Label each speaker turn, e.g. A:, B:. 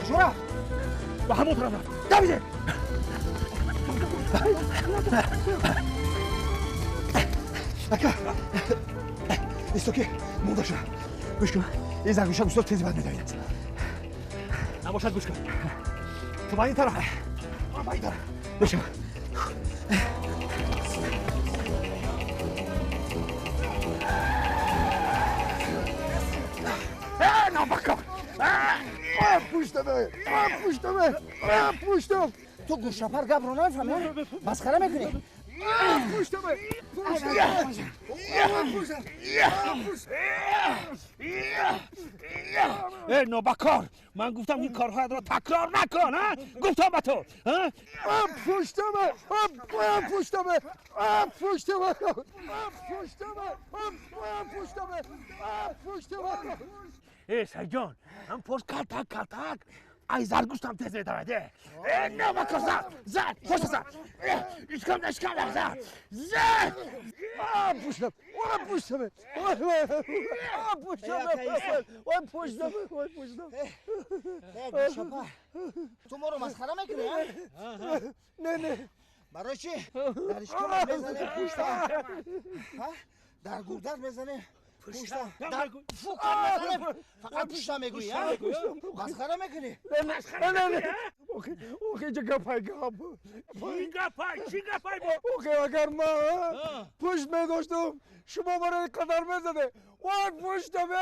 A: کجورا به همون طرف رفت دویده اکا ایستو که مرده شد گوش کن این زنگوشه گوشتو تیزی باید میدوید نباشد گوش کن تو با این طرف با این طرف بشم نابکار پوشتم تو گوشتپر گبرو نمیفهمی؟ مسخره میکنی؟ پوشتم ای نابکار من گفتم این کارهای را تکرار نکن ها؟ گفتم به تو پوشتم ای سیجان هم پشت کلتک ای زرگوشتم تیز میدارده نابکار زد پشت زد اشکال زد پوشتم تو ما رو مسخره میکنی نه برای چی؟ در اشکال بزنه پوشتم در گودت بزنه پوشتم در فوکت بزنه فقط پوشتم میگویی مسخره میکنی نه اوکی چه گپای چی گپای اوکی اگر من پشت میداشتم شما برای قدر بزنه وای پشتمه